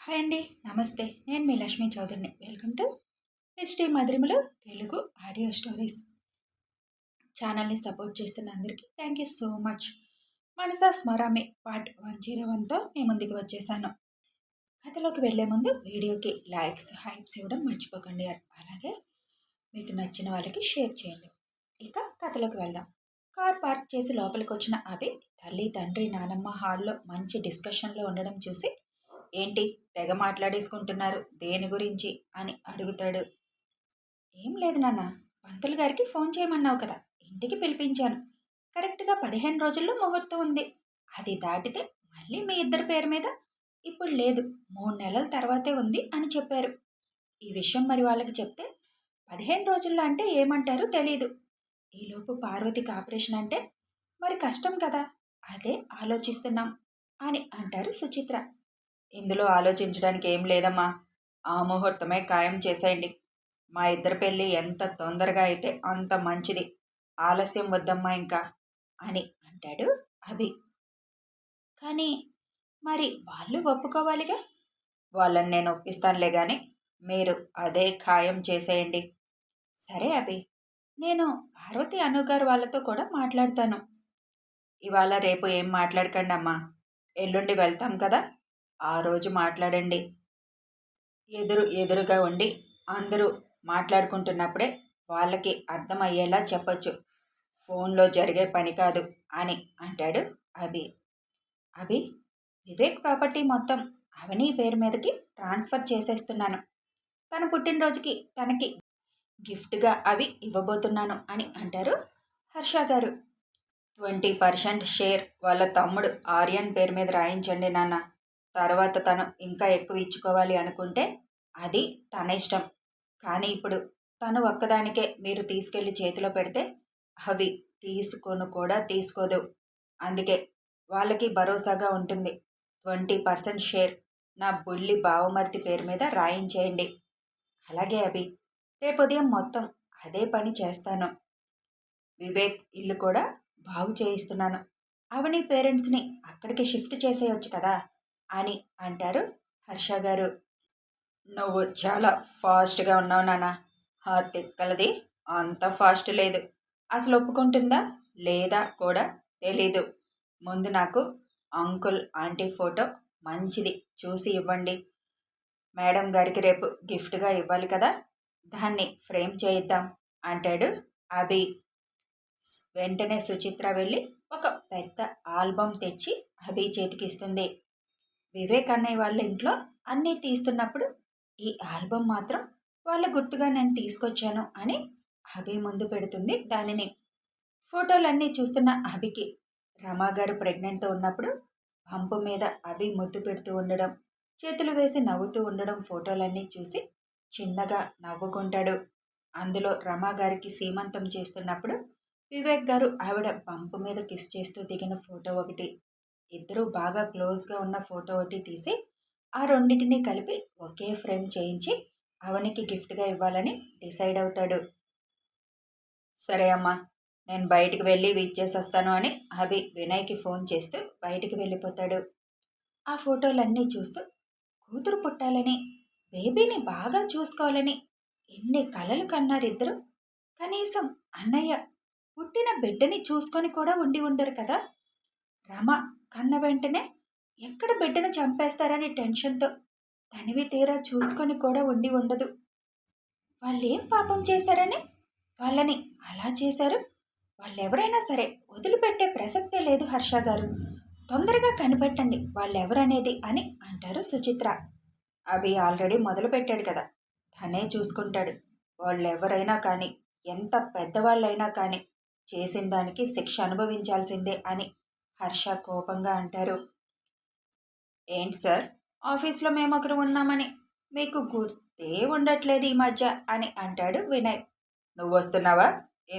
Hi అండి. నమస్తే. నేను మీ లక్ష్మీ చౌదరిని. Welcome to ST Madhurimalu Telugu audio stories ఛానల్ని సపోర్ట్ చేస్తున్న అందరికీ thank you so much. Manasa Smarami part 101తో మీ ముందుకు వచ్చేసాను. కథలోకి వెళ్లే ముందు వీడియోకి లైక్స్ హైప్స్ ఇవ్వడం మర్చిపోకండి. అలాగే మీకు నచ్చిన వాళ్ళకి షేర్ చేయండి. ఇక కథలోకి వెళ్దాం. కార్ పార్క్ చేసి లోపలికి వచ్చిన అభి తల్లి తండ్రి నానమ్మ హాల్లో మంచి డిస్కషన్లో ఉండడం చూసి ఏంటి తెగ మాట్లాడేసుకుంటున్నారు దేని గురించి అని అడుగుతాడు. ఏం లేదు నాన్న, పంతులు గారికి ఫోన్ చేయమన్నావు కదా, ఇంటికి పిలిపించాను. కరెక్ట్గా 15 రోజుల్లో ముహూర్తం ఉంది. అది దాటితే మళ్ళీ మీ ఇద్దరి పేరు మీద ఇప్పుడు లేదు, 3 నెలల తర్వాతే ఉంది అని చెప్పారు. ఈ విషయం మరి వాళ్ళకి చెప్తే 15 రోజుల్లో అంటే ఏమంటారో తెలీదు. ఈలోపు పార్వతికి ఆపరేషన్ అంటే మరి కష్టం కదా, అదే ఆలోచిస్తున్నాం అని అంటారు సుచిత్ర. ఇందులో ఆలోచించడానికి ఏం లేదమ్మా, ఆ ముహూర్తమే ఖాయం చేసేయండి. మా ఇద్దరి పెళ్ళి ఎంత తొందరగా అయితే అంత మంచిది. ఆలస్యం వద్దమ్మా ఇంకా అని అంటాడు అభి. కానీ మరి వాళ్ళు ఒప్పుకోవాలిగా. వాళ్ళని నేను ఒప్పిస్తానులే గాని మీరు అదే ఖాయం చేసేయండి. సరే అభి, నేను పార్వతి అనుగారు వాళ్ళతో కూడా మాట్లాడతాను. ఇవాళ రేపు ఏం మాట్లాడకండి అమ్మా, ఎల్లుండి వెళ్తాం కదా, ఆ రోజు మాట్లాడండి. ఎదురుగా ఉండి అందరూ మాట్లాడుకుంటున్నప్పుడే వాళ్ళకి అర్థమయ్యేలా చెప్పొచ్చు. ఫోన్లో జరిగే పని కాదు అని అంటాడు అభి. అభి, వివేక్ ప్రాపర్టీ మొత్తం అవని పేరు మీదకి ట్రాన్స్ఫర్ చేసేస్తున్నాను. తన పుట్టినరోజుకి తనకి గిఫ్ట్గా అవి ఇవ్వబోతున్నాను అని అంటారు హర్ష గారు. 20% షేర్ వాళ్ళ తమ్ముడు ఆర్యన్ పేరు మీద రాయించండి నాన్న. తర్వాత తను ఇంకా ఎక్కువ ఇచ్చుకోవాలి అనుకుంటే అది తన ఇష్టం. కానీ ఇప్పుడు తను ఒక్కదానికే మీరు తీసుకెళ్లి చేతిలో పెడితే అవి తీసుకొని కూడా తీసుకోదు. అందుకే వాళ్ళకి భరోసాగా ఉంటుంది. 20% షేర్ నా బుల్లి బావమర్తి పేరు మీద రాయించేయండి. అలాగే అభి, రేపు ఉదయం మొత్తం అదే పని చేస్తాను. వివేక్ ఇల్లు కూడా బాగు చేయిస్తున్నాను. అవని పేరెంట్స్ని అక్కడికి షిఫ్ట్ చేసేయొచ్చు కదా అని అంటారు హర్ష గారు. నువ్వు చాలా ఫాస్ట్గా ఉన్నావు నాన్న. ఆ తిక్కలది అంత ఫాస్ట్ లేదు. అసలు ఒప్పుకుంటుందా లేదా కూడా తెలీదు. ముందు నాకు అంకుల్ ఆంటీ ఫోటో మంచిది చూసి ఇవ్వండి. మేడం గారికి రేపు గిఫ్ట్గా ఇవ్వాలి కదా, దాన్ని ఫ్రేమ్ చేయిద్దాం అంటాడు అభి. వెంటనే సుచిత్ర వెళ్ళి ఒక పెద్ద ఆల్బమ్ తెచ్చి అభి చేతికిస్తుంది. వివేక్ అన్నయ్య వాళ్ళ ఇంట్లో అన్నీ తీస్తున్నప్పుడు ఈ ఆల్బమ్ మాత్రం వాళ్ళ గుర్తుగా నేను తీసుకొచ్చాను అని అభి ముందు పెడుతుంది దానిని. ఫోటోలన్నీ చూస్తున్న అభికి రమాగారు ప్రెగ్నెంట్తో ఉన్నప్పుడు పంపు మీద అభి ముద్దు పెడుతూ ఉండడం, చేతులు వేసి నవ్వుతూ ఉండడం ఫోటోలన్నీ చూసి చిన్నగా నవ్వుకుంటాడు. అందులో రమాగారికి సీమంతం చేస్తున్నప్పుడు వివేక్ గారు ఆవిడ పంపు మీద కిస్ చేస్తూ దిగిన ఫోటో ఒకటి, ఇద్దరూ బాగా క్లోజ్గా ఉన్న ఫోటో ఒకటి తీసి ఆ రెండింటినీ కలిపి ఒకే ఫ్రేమ్ చేయించి అవనికి గిఫ్ట్గా ఇవ్వాలని డిసైడ్ అవుతాడు. సరే అమ్మా, నేను బయటికి వెళ్ళి ఇచ్చేసొస్తాను అని అభి వినయ్కి ఫోన్ చేస్తూ బయటికి వెళ్ళిపోతాడు. ఆ ఫోటోలన్నీ చూస్తూ కూతురు పుట్టాలని, బేబీని బాగా చూసుకోవాలని ఎన్ని కలలు కన్నారిద్దరు. కనీసం అన్నయ్య పుట్టిన బిడ్డని చూసుకొని కూడా ఉండి ఉండరు కదా. రమ కన్న వెంటనే ఎక్కడ బిడ్డను చంపేస్తారని టెన్షన్తో తనివి తీరా చూసుకొని కూడా ఉండి ఉండదు. వాళ్ళేం పాపం చేశారని వాళ్ళని అలా చేశారు. వాళ్ళెవరైనా సరే వదిలిపెట్టే ప్రసక్తే లేదు హర్ష గారు. తొందరగా కనిపెట్టండి వాళ్ళెవరనేది అని అంటారు సుచిత్ర. అవి ఆల్రెడీ మొదలుపెట్టాడు కదా, తనే చూసుకుంటాడు. వాళ్ళెవరైనా కానీ, ఎంత పెద్దవాళ్ళైనా కానీ చేసిన దానికి శిక్ష అనుభవించాల్సిందే అని హర్ష కోపంగా అంటారు. ఏంటి సార్, ఆఫీస్లో మేమొకరు ఉన్నామని మీకు గుర్తే ఉండట్లేదు ఈ మధ్య అని అంటాడు వినయ్. నువ్వు వస్తున్నావా?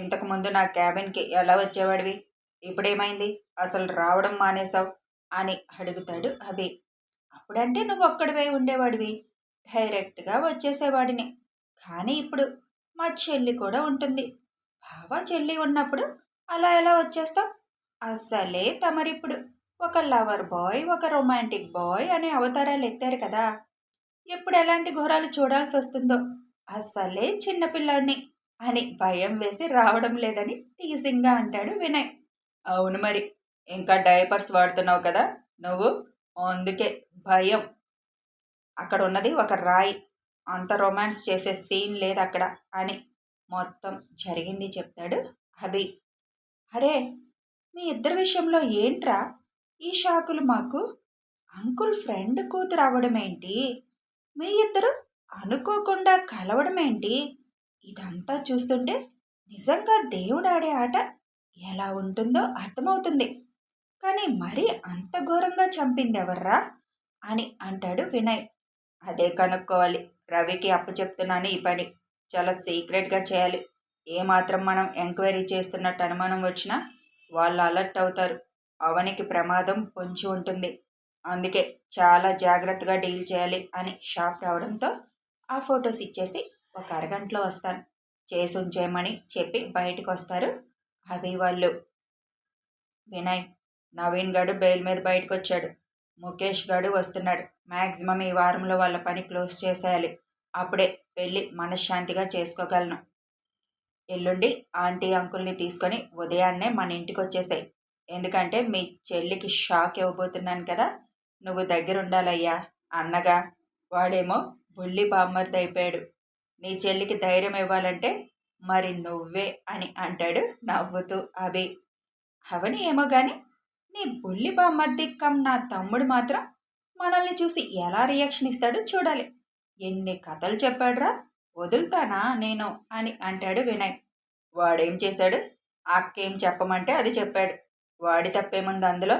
ఇంతకుముందు నా క్యాబిన్కి ఎలా వచ్చేవాడివి? ఇప్పుడేమైంది, అసలు రావడం మానేశావు అని అడుగుతాడు అభి. అప్పుడంటే నువ్వు ఒక్కడివే ఉండేవాడివి, డైరెక్ట్గా వచ్చేసేవాడిని. కానీ ఇప్పుడు మా చెల్లి కూడా ఉంటుంది. బావ చెల్లి ఉన్నప్పుడు అలా ఎలా వచ్చేస్తాం? అస్సలే తమరిప్పుడు ఒక లవర్ బాయ్, ఒక రొమాంటిక్ బాయ్ అనే అవతారాలు ఎత్తారు కదా ఎప్పుడు ఎలాంటి ఘోరాలు చూడాల్సి వస్తుందో, అస్సలే చిన్నపిల్లాడిని అని భయం వేసి రావడం లేదని టీజింగ్గా అంటాడు వినయ్. అవును మరి, ఇంకా డైపర్స్ వాడుతున్నావు కదా నువ్వు, అందుకే భయం. అక్కడ ఉన్నది ఒక రాయి, అంత రొమాన్స్ చేసే సీన్ లేదు అక్కడ అని మొత్తం జరిగింది చెప్తాడు అభి. అరే, మీ ఇద్దరి విషయంలో ఏంట్రా ఈ షాకులు మాకు? అంకుల్ ఫ్రెండ్ కూతురు అవ్వడమేంటి, మీ ఇద్దరు అనుకోకుండా కలవడమేంటి? ఇదంతా చూస్తుంటే నిజంగా దేవుడు ఆడే ఆట ఎలా ఉంటుందో అర్థమవుతుంది. కానీ మరీ అంత ఘోరంగా చంపింది ఎవర్రా అని అంటాడు వినయ్. అదే కనుక్కోవాలి. రవికి అప్పచెప్తున్నాను ఈ పని. చాలా సీక్రెట్గా చేయాలి. ఏమాత్రం మనం ఎంక్వైరీ చేస్తున్నట్టు అనుమానం వచ్చినా వాళ్ళు అలర్ట్ అవుతారు. అవనికి ప్రమాదం పొంచి ఉంటుంది. అందుకే చాలా జాగ్రత్తగా డీల్ చేయాలి అని షాప్ రావడంతో ఆ ఫొటోస్ ఇచ్చేసి ఒక అరగంటలో వస్తాను చేసి ఉంచేయమని చెప్పి బయటకు వస్తారు అభి వాళ్ళు. వినయ్, నవీన్ గడు బెయిల్ మీద బయటకు వచ్చాడు. ముఖేష్ గడు వస్తున్నాడు. మ్యాక్సిమం ఈ వారంలో వాళ్ళ పని క్లోజ్ చేసేయాలి. అప్పుడే పెళ్ళి మనశ్శాంతిగా చేసుకోగలను. ఎల్లుండి ఆంటీ అంకుల్ని తీసుకొని ఉదయాన్నే మన ఇంటికి వచ్చేసాయి. ఎందుకంటే మీ చెల్లికి షాక్ ఇవ్వబోతున్నాను కదా, నువ్వు దగ్గరుండాలయ్యా అన్నగా. వాడేమో బుల్లి బామ్మర్ది అయిపోయాడు. నీ చెల్లికి ధైర్యం ఇవ్వాలంటే మరి నువ్వే అని అంటాడు నవ్వుతూ అభి. అవని ఏమో గాని నీ బుల్లి బామ్మర్ది కమ్ నా తమ్ముడు మాత్రం మనల్ని చూసి ఎలా రియాక్షన్ ఇస్తాడో చూడాలి. ఎన్ని కథలు చెప్పాడ్రా, వదులుతానా నేను అని అంటాడు వినయ్. వాడేం చేశాడు? అక్కేం చెప్పమంటే అది చెప్పాడు. వాడి తప్పేముంది అందులో?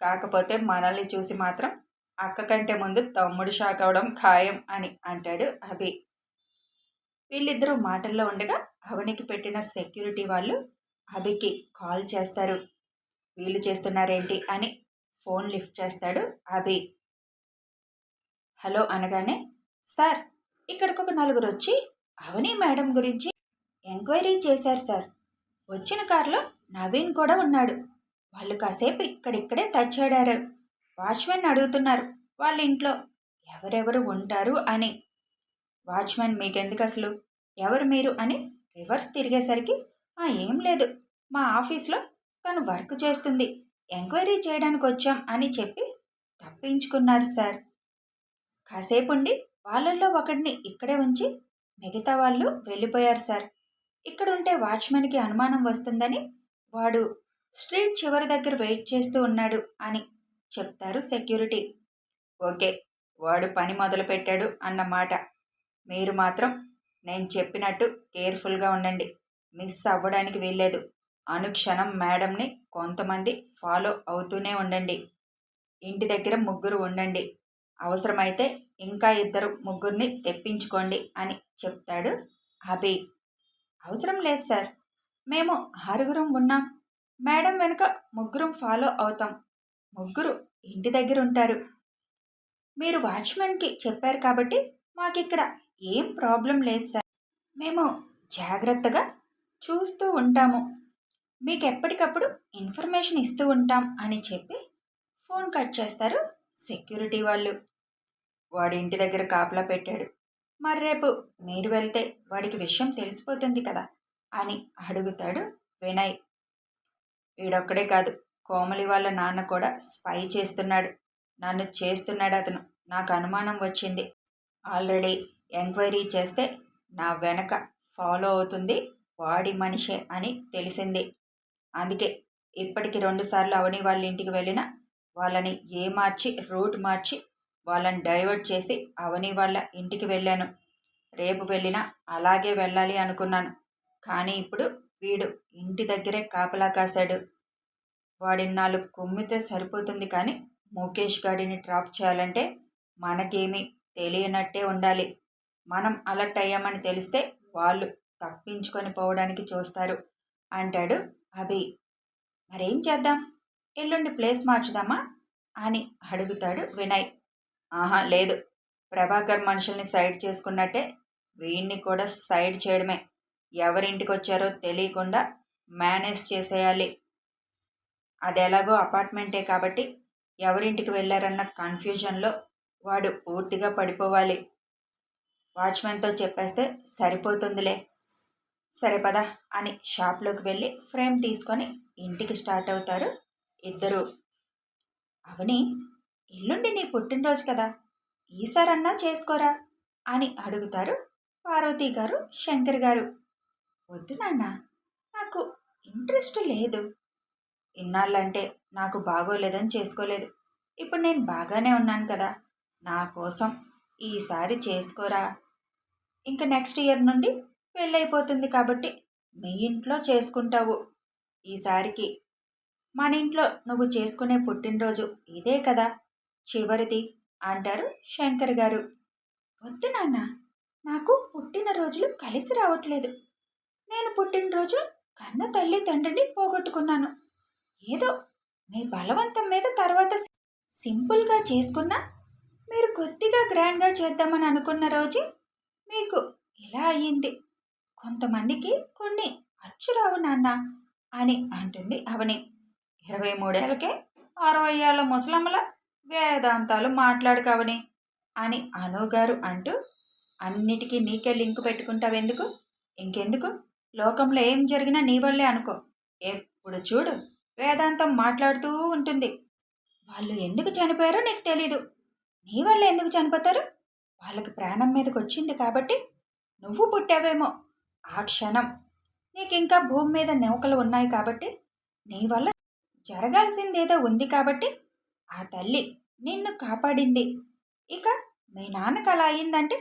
కాకపోతే మనల్ని చూసి మాత్రం అక్క కంటే ముందు తమ్ముడు షాక్ అవడం ఖాయం అని అంటాడు అభి. వీళ్ళిద్దరూ మాటల్లో ఉండగా అవనికి పెట్టిన సెక్యూరిటీ వాళ్ళు అభికి కాల్ చేస్తారు. వీళ్ళు చేస్తున్నారేంటి అని ఫోన్ లిఫ్ట్ చేస్తాడు అభి. హలో అనగానే, సార్ ఇక్కడికి ఒక నలుగురు వచ్చి అవని మేడం గురించి ఎంక్వైరీ చేశారు సార్. వచ్చిన కారులో నవీన్ కూడా ఉన్నాడు. వాళ్ళు కాసేపు ఇక్కడిక్కడే తచ్చాడారు. వాచ్మెన్ అడుగుతున్నారు వాళ్ళ ఇంట్లో ఎవరెవరు ఉంటారు అని. వాచ్మెన్ మీకెందుకు అసలు, ఎవరు మీరు అని రివర్స్ తిరిగేసరికి ఏం లేదు, మా ఆఫీస్లో తను వర్క్ చేస్తుంది, ఎంక్వైరీ చేయడానికి వచ్చాం అని చెప్పి తప్పించుకున్నారు సార్. కాసేపు ఉండి వాళ్ళల్లో ఒకడిని ఇక్కడే ఉంచి మిగతా వాళ్ళు వెళ్ళిపోయారు సార్. ఇక్కడుంటే వాచ్మెన్కి అనుమానం వస్తుందని వాడు స్ట్రీట్ చివరి దగ్గర వెయిట్ చేస్తూ ఉన్నాడు అని చెప్తారు సెక్యూరిటీ. ఓకే, వాడు పని మొదలుపెట్టాడు అన్నమాట. మీరు మాత్రం నేను చెప్పినట్టు కేర్ఫుల్గా ఉండండి. మిస్ అవ్వడానికి వీల్లేదు. అనుక్షణం మేడంని కొంతమంది ఫాలో అవుతూనే ఉండండి. ఇంటి దగ్గర ముగ్గురు ఉండండి. అవసరమైతే ఇంకా ఇద్దరు ముగ్గురిని తెప్పించుకోండి అని చెప్తాడు అభి. అవసరం లేదు సార్, మేము 6గురం ఉన్నాం. మేడం వెనుక ముగ్గురం ఫాలో అవుతాం. ముగ్గురు ఇంటి దగ్గర ఉంటారు. మీరు వాచ్మెన్కి చెప్పారు కాబట్టి మాకిక్కడ ఏం ప్రాబ్లం లేదు సార్. మేము జాగ్రత్తగా చూస్తూ ఉంటాము. మీకు ఎప్పటికప్పుడు ఇన్ఫర్మేషన్ ఇస్తూ ఉంటాం అని చెప్పి ఫోన్ కట్ చేస్తారు సెక్యూరిటీ వాళ్ళు. వాడి ఇంటి దగ్గర కాపలా పెట్టాడు. మరి రేపు మీరు వెళ్తే వాడికి విషయం తెలిసిపోతుంది కదా అని అడుగుతాడు వినయ్. వీడొక్కడే కాదు, కోమలి వాళ్ళ నాన్న కూడా స్పై చేస్తున్నాడు. నన్ను చేస్తున్నాడు అతను. నాకు అనుమానం వచ్చింది. ఆల్రెడీ ఎంక్వైరీ చేస్తే నా వెనక ఫాలో అవుతుంది వాడి మనిషే అని తెలిసింది. అందుకే ఇప్పటికి 2 సార్లు అవని వాళ్ళ ఇంటికి వెళ్ళినా వాళ్ళని రూట్ మార్చి వాళ్ళని డైవర్ట్ చేసి అవని వాళ్ళ ఇంటికి వెళ్ళాను. రేపు వెళ్ళినా అలాగే వెళ్ళాలి అనుకున్నాను. కానీ ఇప్పుడు వీడు ఇంటి దగ్గరే కాపలా కాశాడు. వాడిని 4 కుమ్మితే సరిపోతుంది, కానీ ముఖేష్ గాడిని ట్రాప్ చేయాలంటే మనకేమీ తెలియనట్టే ఉండాలి. మనం అలర్ట్ అయ్యామని తెలిస్తే వాళ్ళు తప్పించుకొని పోవడానికి చూస్తారు అంటాడు అభి. మరేం చేద్దాం, ఎల్లుండి ప్లేస్ మార్చుదామా అని అడుగుతాడు వినయ్. ఆహా లేదు, ప్రభాకర్ మనుషుల్ని సైడ్ చేసుకున్నట్టే వీడిని కూడా సైడ్ చేయడమే. ఎవరింటికి వచ్చారో తెలియకుండా మేనేజ్ చేసేయాలి. అది ఎలాగో అపార్ట్మెంటే కాబట్టి ఎవరింటికి వెళ్ళారన్న కన్ఫ్యూజన్లో వాడు పూర్తిగా పడిపోవాలి. వాచ్మెన్తో చెప్పేస్తే సరిపోతుందిలే. సరే పద అని షాప్లోకి వెళ్ళి ఫ్రేమ్ తీసుకొని ఇంటికి స్టార్ట్ అవుతారు ఇద్దరు. అవని, ఎల్లుండి నీ పుట్టినరోజు కదా, ఈసారన్నా చేసుకోరా అని అడుగుతారు పార్వతీ గారు శంకర్ గారు. వద్దు నాన్న, నాకు ఇంట్రెస్ట్ లేదు. ఇన్నాళ్ళంటే నాకు బాగోలేదని చేసుకోలేదు. ఇప్పుడు నేను బాగానే ఉన్నాను కదా, నా కోసం ఈసారి చేసుకోరా. ఇంకా నెక్స్ట్ ఇయర్ నుండి పెళ్ళైపోతుంది కాబట్టి మీ ఇంట్లో చేసుకుంటావు. ఈసారికి మన ఇంట్లో నువ్వు చేసుకునే పుట్టినరోజు ఇదే కదా చివరిది అంటారు శంకర్ గారు. వద్దు నాన్న, నాకు పుట్టినరోజులు కలిసి రావట్లేదు. నేను పుట్టినరోజు కన్న తల్లి తండ్రిని పోగొట్టుకున్నాను. ఏదో మీ బలవంతం మీద తర్వాత సింపుల్గా చేసుకున్నా మీరు కొద్దిగా గ్రాండ్గా చేద్దామని అనుకున్న రోజు మీకు ఇలా అయ్యింది. కొంతమందికి కొన్ని అచ్చురావు నాన్న అని అంటుంది అవని. 23 ఏళ్ళకే 60 ఏళ్ళ ముసలమ్మల వేదాంతాలు మాట్లాడుకవని అని అనుగారు అంటూ, అన్నిటికీ నీకే లింకు పెట్టుకుంటావెందుకు? ఇంకెందుకు? లోకంలో ఏం జరిగినా నీ వల్లే అనుకో. ఎప్పుడు చూడు వేదాంతం మాట్లాడుతూ ఉంటుంది. వాళ్ళు ఎందుకు చనిపోయారో నీకు తెలీదు. నీ వల్ల ఎందుకు చనిపోతారు? వాళ్ళకి ప్రాణం మీదకి వచ్చింది కాబట్టి నువ్వు పుట్టావేమో ఆ క్షణం. నీకింకా భూమి మీద నౌకలు ఉన్నాయి కాబట్టి, నీ వల్ల జరగాల్సిందేదో ఉంది కాబట్టి ఆ తల్లి నిన్ను కాపాడింది. ఇక మీ నాన్నకు అలా అయిందంటే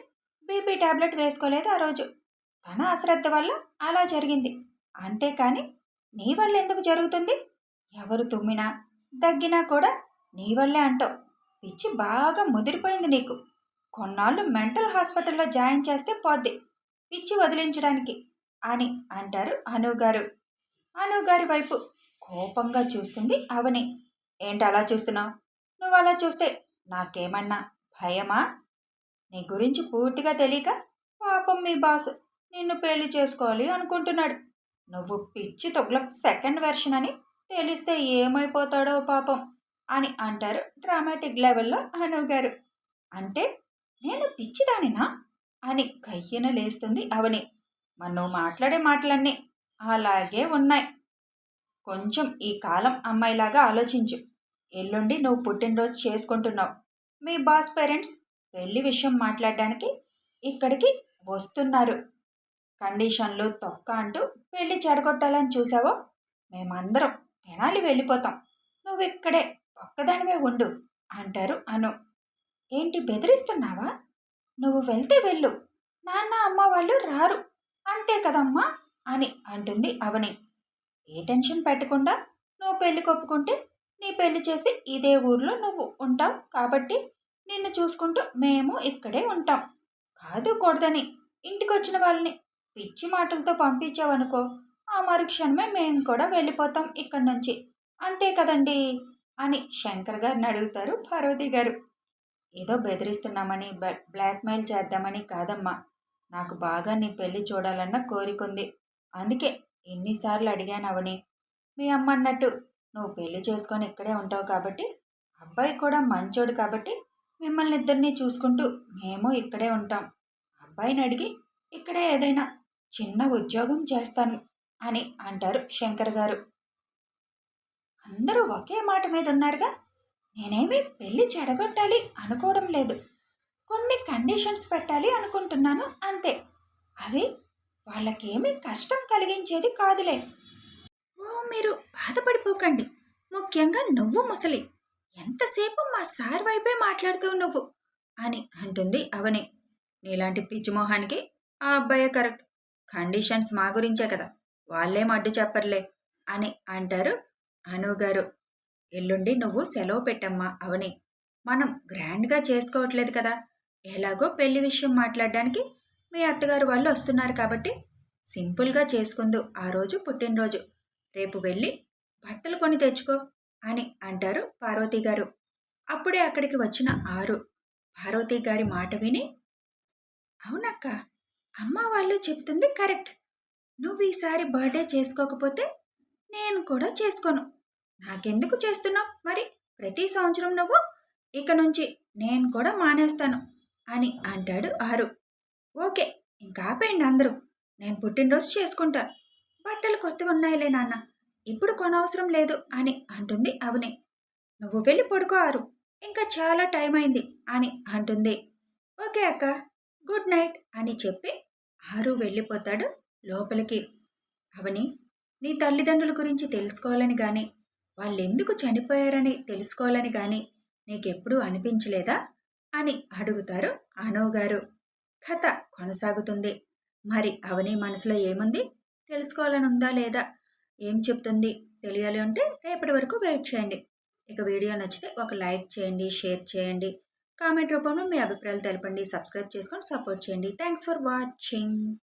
బీపీ టాబ్లెట్ వేసుకోలేదు ఆ రోజు. తన అశ్రద్ధ వల్ల అలా జరిగింది. అంతేకాని నీ వల్ల ఎందుకు జరుగుతుంది? ఎవరు తుమ్మినా దగ్గినా కూడా నీ వల్లే అంటావు. పిచ్చి బాగా ముదిరిపోయింది నీకు. కొన్నాళ్ళు మెంటల్ హాస్పిటల్లో జాయిన్ చేస్తే పోద్ది పిచ్చి వదిలించడానికి అని అంటారు అనుగారు. అనుగారి వైపు కోపంగా చూస్తుంది అవని. ఏంటి అలా చూస్తున్నావు? నువ్వు అలా చూస్తే నాకేమన్నా భయమా? నీ గురించి పూర్తిగా తెలియక పాపం మీ బాస్ నిన్ను పెళ్లి చేసుకోవాలి అనుకుంటున్నాడు. నువ్వు పిచ్చి తొగ్లక్ సెకండ్ వెర్షన్ అని తెలిస్తే ఏమైపోతాడో పాపం అని అంటారు డ్రామాటిక్ లెవెల్లో అనుగారు. అంటే నేను పిచ్చిదానినా అని కయ్యన లేస్తుంది అవని. నువ్వు మాట్లాడే మాటలన్నీ అలాగే ఉన్నాయి. కొంచెం ఈ కాలం అమ్మాయిలాగా ఆలోచించు. ఎల్లుండి నువ్వు పుట్టినరోజు చేసుకుంటున్నావు. మీ బాస్ పేరెంట్స్ పెళ్లి విషయం మాట్లాడడానికి ఇక్కడికి వస్తున్నారు. కండిషన్లు తొక్క అంటూ పెళ్లి చెడగొట్టాలని చూసావో మేమందరం తెనాలి వెళ్ళిపోతాం. నువ్వు ఇక్కడే ఒక్కదానివే ఉండు అంటారు అను. ఏంటి బెదిరిస్తున్నావా? నువ్వు వెళ్తే వెళ్ళు, నాన్న అమ్మ వాళ్ళు రారు అంతే కదమ్మా అని అంటుంది అవని. ఏ టెన్షన్ పెట్టకుండా నువ్వు పెళ్లి కొప్పుకుంటే నీ పెళ్లి చేసి ఇదే ఊర్లో నువ్వు ఉంటావు కాబట్టి నిన్ను చూసుకుంటూ మేము ఇక్కడే ఉంటాం. కాదు కూడదని ఇంటికొచ్చిన వాళ్ళని పిచ్చి మాటలతో పంపించావనుకో, ఆ మరుక్షణమే మేము కూడా వెళ్ళిపోతాం ఇక్కడి నుంచి. అంతే కదండి అని శంకర్ గారిని అడుగుతారు పార్వతి గారు. ఏదో బెదిరిస్తున్నామని బ్లాక్మెయిల్ చేద్దామని కాదమ్మా. నాకు బాగా నీ పెళ్లి చూడాలన్న కోరికుంది. అందుకే ఎన్నిసార్లు అడిగాను అవని. మీ అమ్మ అన్నట్టు నువ్వు పెళ్లి చేసుకొని ఇక్కడే ఉంటావు కాబట్టి, అబ్బాయి కూడా మంచోడు కాబట్టి మిమ్మల్ని ఇద్దరినీ చూసుకుంటూ మేము ఇక్కడే ఉంటాం. అబ్బాయిని అడిగి ఇక్కడే ఏదైనా చిన్న ఉద్యోగం చేస్తాను అని అంటారు శంకర్ గారు. అందరూ ఒకే మాట మీద ఉన్నారుగా. నేనేమి పెళ్లి చెడగొట్టాలి అనుకోవడం లేదు. కొన్ని కండిషన్స్ పెట్టాలి అనుకుంటున్నాను అంతే. అవి వాళ్ళకేమీ కష్టం కలిగించేది కాదులే. ఓ మీరు బాధపడిపోకండి. ముఖ్యంగా నువ్వు ముసలి. ఎంతసేపు మా సార్ వైపే మాట్లాడుతావు నువ్వు అని అంటుంది అవని. నీలాంటి పిచ్చిమోహానికి ఆ అబ్బాయే కరెక్ట్. కండిషన్స్ మా గురించే కదా, వాళ్ళేం అడ్డు చెప్పర్లే అని అంటారు అనుగారు. ఎల్లుండి నువ్వు సెలవు పెట్టమ్మా అవని. మనం గ్రాండ్గా చేసుకోవట్లేదు కదా, ఎలాగో పెళ్లి విషయం మాట్లాడడానికి మీ అత్తగారు వాళ్ళు వస్తున్నారు కాబట్టి సింపుల్గా చేసుకుందు ఆ రోజు పుట్టినరోజు. రేపు వెళ్ళి బట్టలు కొని తెచ్చుకో అని అంటారు పార్వతీ గారు. అప్పుడే అక్కడికి వచ్చిన ఆరు పార్వతీ గారి మాట విని, అవునక్క, అమ్మ వాళ్ళు చెప్తుంది కరెక్ట్. నువ్వు ఈసారి బర్త్డే చేసుకోకపోతే నేను కూడా చేసుకోను. నాకెందుకు చేస్తున్నావు మరి ప్రతి సంవత్సరం నువ్వు? ఇక నుంచి నేను కూడా మానేస్తాను అని అంటాడు ఆరు. ఓకే, ఇంకా ఆపేయండి అందరూ. నేను పుట్టినరోజు చేసుకుంటాను. బట్టలు కొత్తవి ఉన్నాయిలే నాన్న, ఇప్పుడు కొనవసరం లేదు అని అంటుంది అవని. నువ్వు వెళ్ళి పడుకో ఆరు, ఇంకా చాలా టైం అయింది అని అంటుంది. ఓకే అక్క, గుడ్ నైట్ అని చెప్పి ఆరు వెళ్ళిపోతాడు లోపలికి. అవని, నీ తల్లిదండ్రుల గురించి తెలుసుకోవాలని కానీ వాళ్ళెందుకు చనిపోయారని తెలుసుకోవాలని కానీ నీకెప్పుడూ అనిపించలేదా అని అడుగుతారు ఆనవ్ గారు. కథ కొనసాగుతుంది. మరి అవని మనసులో ఏముంది తెలుసుకోవాలని ఉందా లేదా, ఏం చెప్తుంది తెలియాలి అంటే రేపటి వరకు వెయిట్ చేయండి. ఇక వీడియో నచ్చితే ఒక లైక్ చేయండి, షేర్ చేయండి, కామెంట్ రూపంలో మీ అభిప్రాయాలు తెలపండి, సబ్స్క్రైబ్ చేసుకొని సపోర్ట్ చేయండి. Thanks for watching.